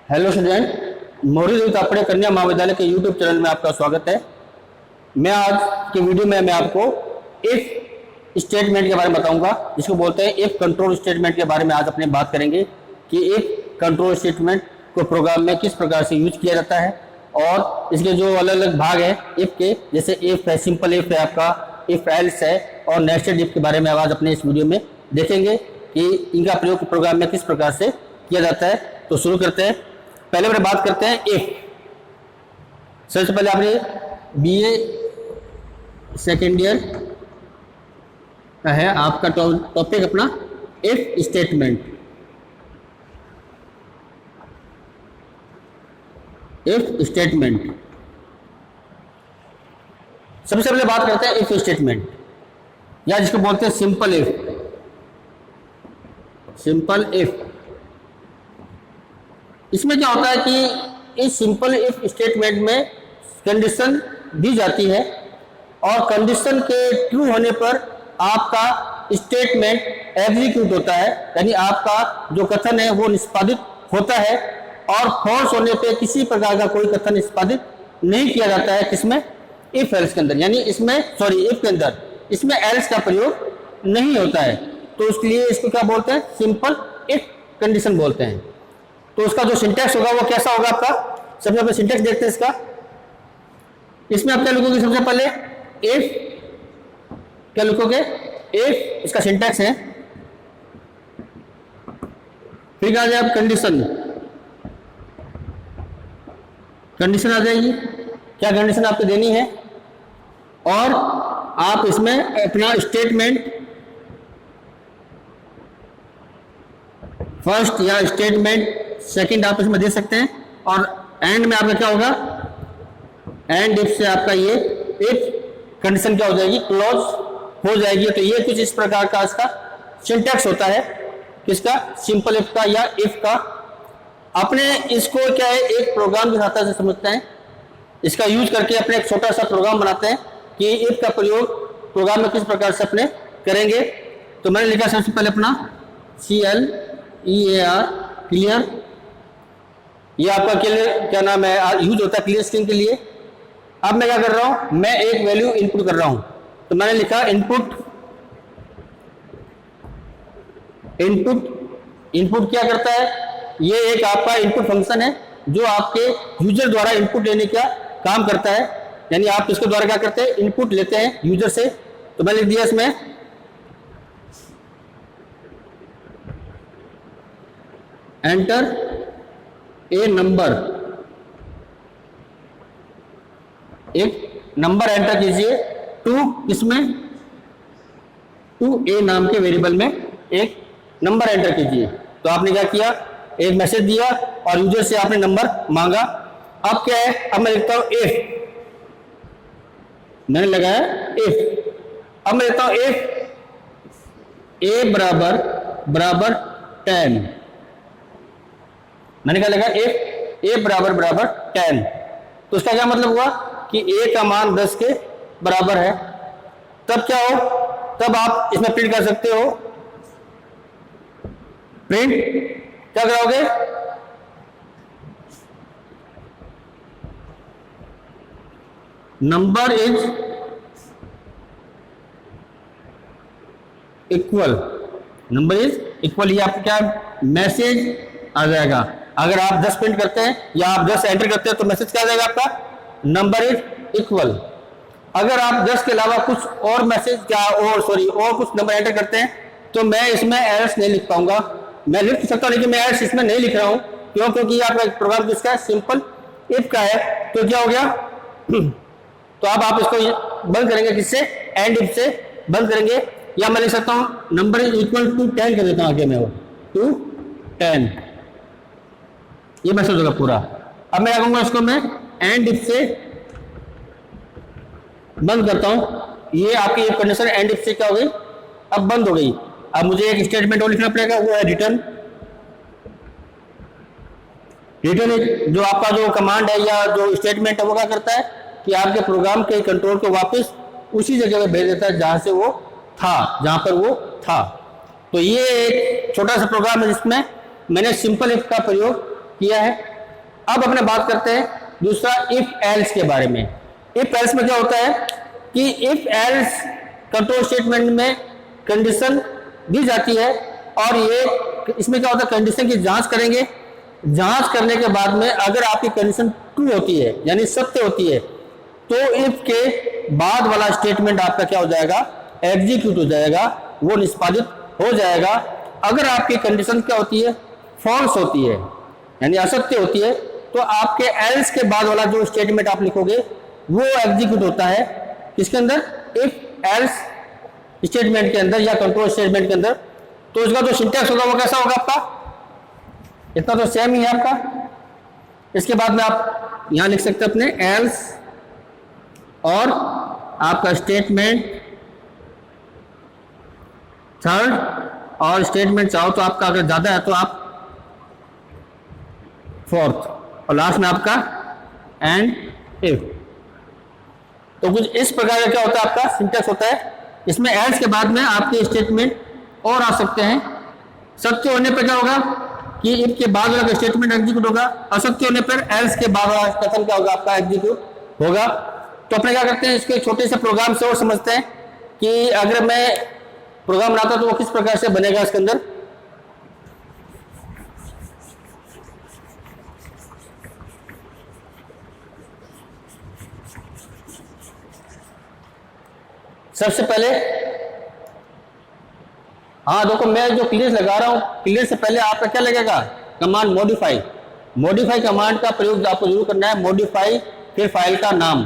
Hello student, Maurya तापड़े कन्या महाविद्यालय के यूट्यूब चैनल में आपका स्वागत है। मैं आज की वीडियो में आपको इफ स्टेटमेंट के बारे में बताऊंगा, जिसको बोलते हैं इफ कंट्रोल स्टेटमेंट के बारे में आज अपने बात करेंगे कि इफ कंट्रोल स्टेटमेंट को प्रोग्राम में किस प्रकार से यूज किया जाता है और इसके जो अलग अलग भाग है इफ के, जैसे इफ है, सिंपल इफ है, आपका इफ एल्स है और नेस्टेड इफ के बारे में आज अपने इस वीडियो में देखेंगे कि इनका प्रयोग प्रोग्राम में किस प्रकार से किया जाता है। तो शुरू करते हैं। पहले बात करते हैं इफ। सबसे पहले आपने बीए सेकेंड ईयर का है आपका टॉपिक अपना इफ स्टेटमेंट। इफ स्टेटमेंट सबसे पहले बात करते हैं इफ स्टेटमेंट, या जिसको बोलते हैं सिंपल इफ। सिंपल इफ, इसमें क्या होता है कि इस सिंपल इफ स्टेटमेंट में कंडीशन दी जाती है और कंडीशन के ट्रू होने पर आपका स्टेटमेंट एग्जीक्यूट होता है, यानी आपका जो कथन है वो निष्पादित होता है। और फॉल्स होने पे किसी प्रकार का कोई कथन निष्पादित नहीं किया जाता है। किसमें? इफ एल्स के अंदर, यानी इसमें इफ के अंदर इसमें एल्स का प्रयोग नहीं होता है। तो उसके लिए इसको क्या बोलते हैं? सिंपल इफ कंडीशन बोलते हैं। तो उसका जो सिंटैक्स होगा वो कैसा होगा आपका? सबसे पहले सिंटैक्स देखते हैं इसका। इसमें आप क्या लिखोगे? सबसे पहले इफ क्या लिखोगे? इफ इसका सिंटैक्स है, फिर क्या आ जाए? कंडीशन, कंडीशन आ जाएगी। क्या कंडीशन आपको देनी है और आप इसमें अपना स्टेटमेंट फर्स्ट या स्टेटमेंट सेकंड आप इसमें दे सकते हैं। और एंड में आपका क्या होगा? एंड इफ से आपका ये इफ कंडीशन क्या हो जाएगी? क्लोज हो जाएगी। तो ये कुछ इस प्रकार का इसका सिंटैक्स होता है, किसका? सिंपल इफ का या इफ का। अपने इसको क्या है, एक प्रोग्राम की सहायता से समझते हैं, इसका यूज करके अपने एक छोटा सा प्रोग्राम बनाते हैं कि इफ का प्रयोग प्रोग्राम में किस प्रकार से अपने करेंगे। तो मैंने लिखा सबसे पहले अपना CLEAR, क्लियर। ये आपका क्लियर क्या नाम है, यूज होता है क्लियर स्ट्रिंग के लिए। अब मैं क्या कर रहा हूं? मैं एक वैल्यू इनपुट कर रहा हूं, तो मैंने लिखा इनपुट। इनपुट क्या करता है? ये एक आपका इनपुट फंक्शन है जो आपके यूजर द्वारा इनपुट लेने का काम करता है, यानी आप इसके द्वारा क्या करते हैं? इनपुट लेते हैं यूजर से। तो मैंने लिख दिया इसमें एंटर ए नंबर। एक नंबर एंटर कीजिए टू, इसमें टू ए नाम के वेरिएबल में एक नंबर एंटर कीजिए। तो आपने क्या किया? एक मैसेज दिया और यूजर से आपने नंबर मांगा। अब क्या है? अब मैं लिखता हूं इफ, मैंने लगाया इफ। अब मैं लिखता हूं इफ ए बराबर बराबर 10। मैंने क्या लगा? इफ ए बराबर बराबर 10। तो उसका क्या मतलब हुआ कि ए का मान 10 के बराबर है। तब क्या हो? तब आप इसमें प्रिंट कर सकते हो। प्रिंट क्या कराओगे? Number is equal, number is equal. ये आपको क्या मैसेज आ जाएगा? अगर आप 10 प्रिंट करते हैं या आप 10 एंटर करते हैं तो मैसेज क्या आ जाएगा आपका? Number is equal. अगर आप 10 के अलावा कुछ और मैसेज क्या और कुछ नंबर एंटर करते हैं तो मैं इसमें एरर्स नहीं लिख पाऊंगा। मैं लिख सकता हूं लेकिन मैं एरर्स इसमें नहीं लिख रहा हूं। क्यों? क्योंकि आपका प्रोग्राम किसका है? सिंपल इफ का है। तो क्या हो गया? तो अब आप इसको बंद करेंगे किससे? एंड इफ से बंद करेंगे। या मैं लिख सकता हूं नंबर इज इक्वल टू 10 कर देता हूं आगे में, वो टू 10। ये मैसेज होगा पूरा। अब मैं क्या कहूंगा? इसको मैं एंड इफ से बंद करता हूं। ये आपकी एक कंडीशन एंड इफ से क्या हो गई? अब बंद हो गई। अब मुझे एक स्टेटमेंट और लिखना पड़ेगा, वो है रिटर्न। रिटर्न जो आपका जो कमांड है या जो स्टेटमेंट है वो क्या करता है कि आपके प्रोग्राम के कंट्रोल को वापस उसी जगह पे भेज देता है जहां से वो था, जहां पर वो था। तो ये एक छोटा सा प्रोग्राम है जिसमें मैंने सिंपल इफ का प्रयोग किया है। अब अपने बात करते हैं दूसरा इफ एल्स के बारे में। इफ एल्स में क्या होता है कि इफ एल्स कंट्रोल स्टेटमेंट में कंडीशन दी जाती है और ये इसमें क्या होता है, कंडीशन की जांच करेंगे। जांच करने के बाद में अगर आपकी कंडीशन ट्रू होती है यानी सत्य होती है तो इफ के बाद वाला स्टेटमेंट आपका क्या हो जाएगा, एग्जीक्यूट हो जाएगा, वो निष्पादित हो जाएगा। अगर आपकी कंडीशन क्या होती है, फॉल्स होती है यानी असत्य होती है, तो आपके एल्स के बाद वाला जो स्टेटमेंट आप लिखोगे वो एग्जीक्यूट होता है किसके अंदर, इफ एल्स स्टेटमेंट के अंदर या कंट्रोल स्टेटमेंट के अंदर। तो इसका जो सिंटैक्स होगा वो कैसा होगा आपका, इतना तो सेम ही है आपका। इसके बाद में आप यहां लिख सकते हैं अपने एल्स और आपका स्टेटमेंट थर्ड, और स्टेटमेंट चाहो तो आपका अगर ज्यादा है तो आप फोर्थ, और लास्ट में आपका एंड इफ। तो कुछ इस प्रकार का क्या होता है आपका सिंटैक्स होता है। इसमें एल्स के बाद में आपके स्टेटमेंट और आ सकते हैं। सत्य होने पर क्या होगा कि इफ के बाद वाला स्टेटमेंट एग्जीक्यूट होगा, असत्य होने पर एल्स के बाद वाला कथन क्या होगा आपका, एग्जीक्यूट होगा। तो अपने क्या करते हैं, इसके छोटे से प्रोग्राम से और समझते हैं कि अगर मैं प्रोग्राम बनाता तो वो किस प्रकार से बनेगा इसके अंदर। सबसे पहले हाँ देखो, मैं जो क्लियर लगा रहा हूं, क्लियर से पहले आपका क्या लगेगा, कमांड मॉडिफाई। मॉडिफाई कमांड का प्रयोग आपको जरूर करना है। मॉडिफाई फिर फाइल का नाम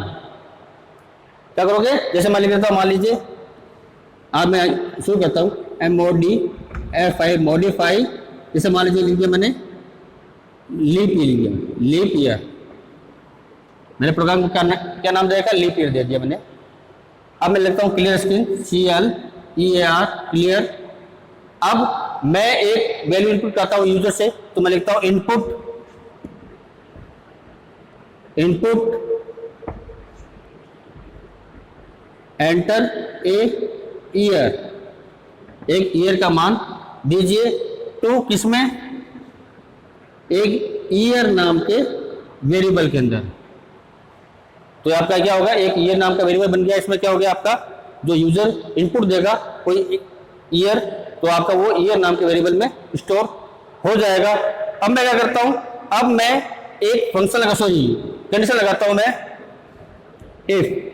क्या करोगे, जैसे मैं लिख देता हूं, मान लीजिए अब मैं शुरू करता हूं MODFI मॉडिफाई। जैसे मान लीजिए लिख दिया मैंने लीप ईयर लिख दिया, लीप ईयर। मैंने प्रोग्राम को क्या नाम देगा, लीप ईयर दे दिया मैंने। अब मैं लिखता हूं क्लियर स्क्रीन, CLEAR क्लियर। अब मैं एक वैल्यू इनपुट करता हूं यूजर से, तो मैं लिखता हूं इनपुट एंटर ए ईयर, एक ईयर का मान दीजिए। तो किसमें, एक ईयर नाम के वेरिएबल के अंदर। तो आपका क्या होगा, एक ईयर नाम का वेरिएबल बन गया। इसमें क्या हो गया आपका, जो यूजर इनपुट देगा कोई ईयर, तो आपका वो ईयर नाम के वेरिएबल में स्टोर हो जाएगा। अब मैं क्या करता हूं, अब मैं एक फंक्शन लगा, सॉरी कंडीशन लगाता हूं मैं, इफ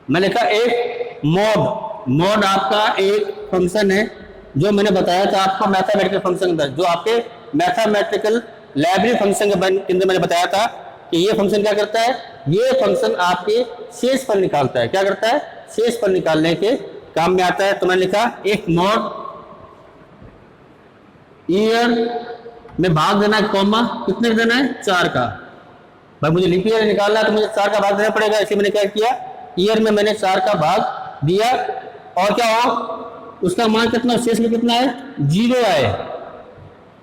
मैं लिखा एक मॉड आपका एक फंक्शन है जो मैंने बताया था आपको मैथमेटिकल फंक्शन के अंदर, जो आपके मैथमेटिकल लाइब्रेरी फंक्शन के अंदर मैंने बताया था कि ये फंक्शन क्या करता है, ये फंक्शन आपके शेष पर निकालता है। क्या करता है, शेष पर निकालने के काम में आता है। तो मैंने लिखा एक मॉड ईयर में भाग देना है, कॉमा कितने देना है, 4 का। भाई मुझे लीप ईयर निकालना है तो मुझे 4 का भाग देना पड़ेगा, इसलिए मैंने क्या किया, ईयर में मैंने 4 का भाग दिया। और क्या हो, उसका मान कितना, शेष में कितना है, 0 है।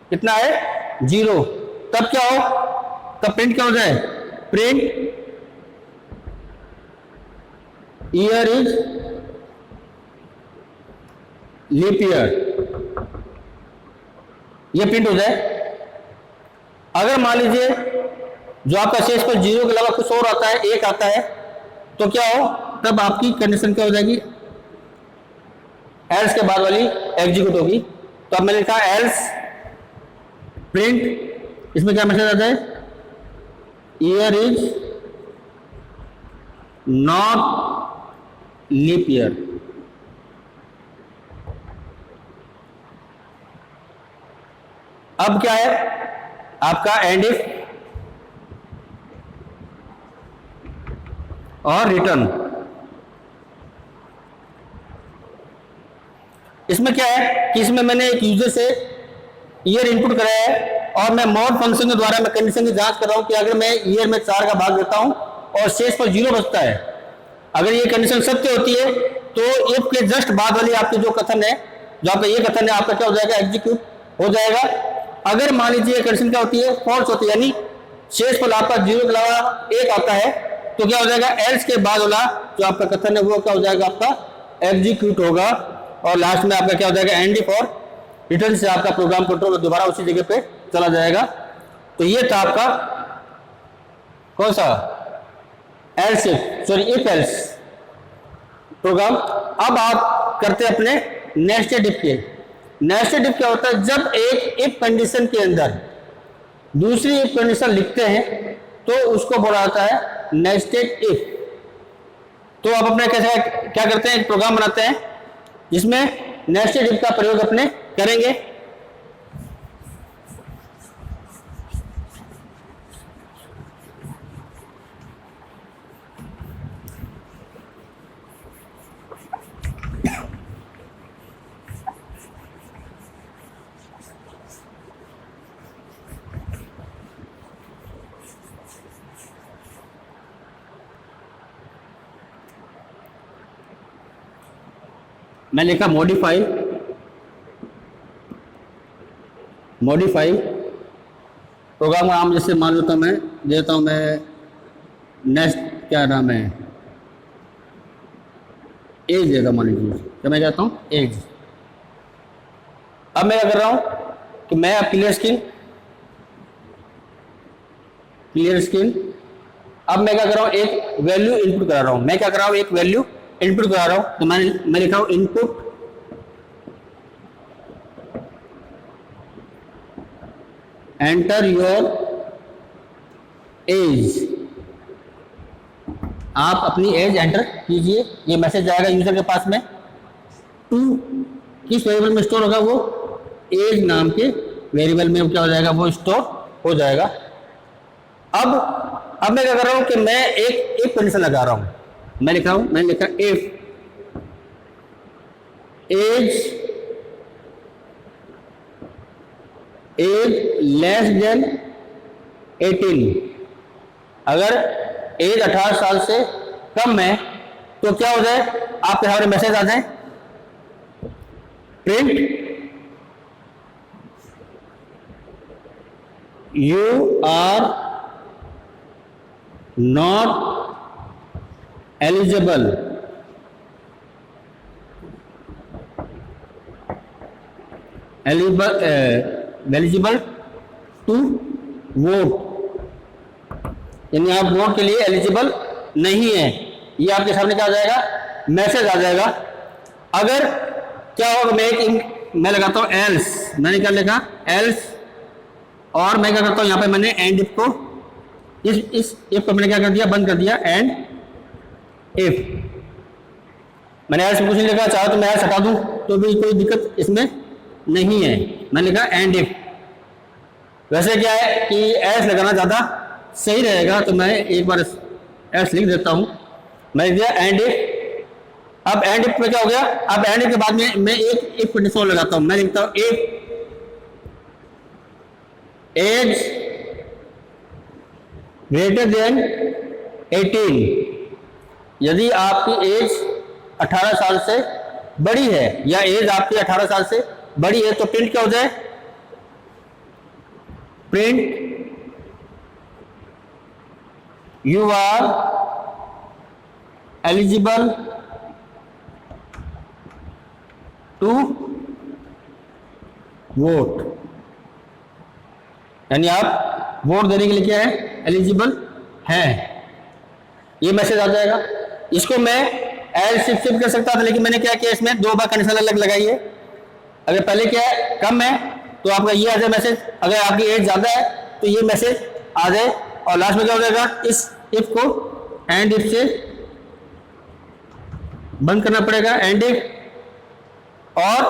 कितना है, 0। तब क्या हो, तब प्रिंट क्या हो जाए, print year is leap year, ये प्रिंट हो जाए। अगर मान लीजिए जो आपका शेष पर 0 के अलावा कुछ और आता है, 1 आता है, तो क्या हो, तब आपकी कंडीशन क्या हो जाएगी, एल्स के बाद वाली एग्जीक्यूट होगी। तो अब मैंने लिखा एल्स प्रिंट, इसमें क्या मैसेज आता है, year is not leap year. अब क्या है आपका एंड इफ और रिटर्न। इसमें क्या है कि इसमें मैंने एक यूजर से ईयर इनपुट कराया है और मैं मॉड फंक्शन के द्वारा मैं कंडीशन की जांच कर रहा हूं कि अगर मैं ईयर में 4 का भाग देता हूं और शेष पर 0 बचता है, अगर ये कंडीशन सत्य होती है तो इफ के जस्ट बाद वाली आपकी जो कथन है, जो आपका ये कथन है, आपका क्या हो जाएगा, एग्जीक्यूट हो जाएगा। अगर मान लीजिए कंडीशन क्या होती है, फॉल्स होती है, यानी शेष पर आपका 0 के अलावा 1 आता है, तो क्या हो जाएगा, एल्स के बाद वाला जो आपका कथन है वो क्या हो जाएगा, आपका एग्जीक्यूट होगा। और लास्ट में आपका क्या हो जाएगा, एंड इफ और रिटर्न से आपका प्रोग्राम कंट्रोल दोबारा उसी जगह पे चला जाएगा। तो ये था आपका कौन सा एल्स इफ एल्स प्रोग्राम। अब आप करते हैं अपने नेस्टेड इफ के। नेस्टेड इफ क्या होता है, जब एक इफ कंडीशन के अंदर दूसरी इफ कंडीशन लिखते हैं तो उसको बोला जाता है नेस्टेड इफ। तो आप अपने कैसे क्या करते हैं, एक प्रोग्राम बनाते हैं जिसमें नेस्टेड इफ का प्रयोग अपने करेंगे। मैं लिखा मॉडिफाई प्रोग्राम का नाम जैसे मान लो तो मैं देता हूं, मैं नेक्स्ट क्या नाम है एज देगा, मान लीजिए तो मैं कहता हूँ एज। अब मैं क्या कर रहा हूं कि मैं अब क्लियर स्क्रीन अब मैं क्या कर रहा हूं, एक वैल्यू इनपुट करा रहा हूं। मैं क्या कर रहा हूं, एक वैल्यू इनपुट करा रहा हूं। तो मैं लिख रहा हूं इनपुट एंटर योर एज। आप अपनी एज एंटर कीजिए। ये मैसेज आएगा यूजर के पास में। टू किस वेरिएबल में स्टोर होगा, वो एज नाम के वेरिएबल में क्या हो जाएगा, वो स्टोर हो जाएगा। अब मैं क्या कर रहा हूं कि मैं एक इफ कंडीशन लगा रहा हूं। मैंने लिखा इफ एज लेस देन 18, अगर एज 18 साल से कम है तो क्या हो जाए, आपके सामने मैसेज आ जाए print you are not eligible to vote, यानी आप वोट के लिए एलिजिबल नहीं है। ये आपके सामने क्या आ जाएगा, मैसेज आ जाएगा। अगर क्या होगा, मैं लगाता हूं एल्स। मैंने क्या लिखा एल्स, और मैं क्या करता हूं, यहां पे मैंने एंड इफ को इस इफ को मैंने क्या कर दिया, बंद कर दिया। एंड इफ मैंने एल्स कुछ नहीं लिखा, चाहे तो मैं एल्स हटा दूं तो भी कोई दिक्कत इसमें नहीं है। मैंने लिखा एंड इफ। वैसे क्या है कि एल्स लगाना ज़्यादा सही रहेगा, तो मैं एक बार एल्स लिख देता हूं। मैं लिख दिया एंड इफ। अब एंड इफ में क्या हो गया, अब एंड इफ के बाद में मैं एक इफ कंडीशन लगाता हूं। मैं लिखता हूं इफ एज ग्रेटर देन 18, यदि आपकी एज 18 साल से बड़ी है या एज आपकी 18 साल से बड़ी है तो प्रिंट क्या हो जाए, print you are eligible to vote, यानी आप वोट देने के लिए क्या है, एलिजिबल है। ये मैसेज आ जाएगा। इसको मैं एल शिफ्ट कर सकता था, लेकिन मैंने क्या किया, इसमें दो बार कंडीशन अलग लगाई है। अगर पहले क्या है, कम है तो आपका ये आ जाए मैसेज, अगर आपकी एज ज्यादा है तो ये मैसेज आ जाए। और लास्ट में क्या हो जाएगा, इस इफ को एंड इफ से बंद करना पड़ेगा, एंड इफ। और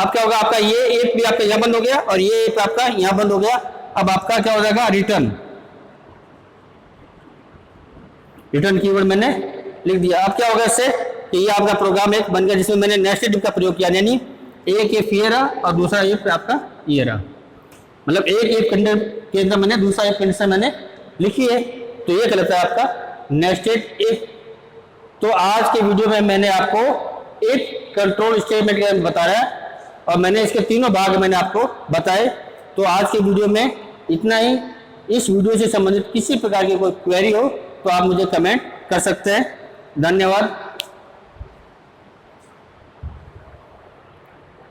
अब क्या होगा, आपका ये इफ भी आपका यहां बंद हो गया और ये इफ आपका यहां बंद हो गया। अब आपका क्या हो जाएगा, रिटर्न कीवर्ड मैंने लिख दिया। अब क्या होगा इससे कि ये आपका प्रोग्राम एक बन गया जिसमें मैंने नेस्टेड इफ का प्रयोग किया, यानी एक इफ ये रहा और दूसरा इफ आपका ये रहा। मतलब एक इफ कंडीशन के अंदर मैंने दूसरा इफ कंडीशन मैंने लिखी है, तो ये कहलाता है आपका नेस्टेड इफ। तो आज के वीडियो में मैंने आपको इफ कंट्रोल स्टेटमेंट के बारे में बताया और मैंने इसके तीनों भाग मैंने आपको बताए। तो आज के वीडियो में इतना ही। इस वीडियो से संबंधित किसी प्रकार की कोई क्वेरी हो तो आप मुझे कमेंट कर सकते हैं। धन्यवाद।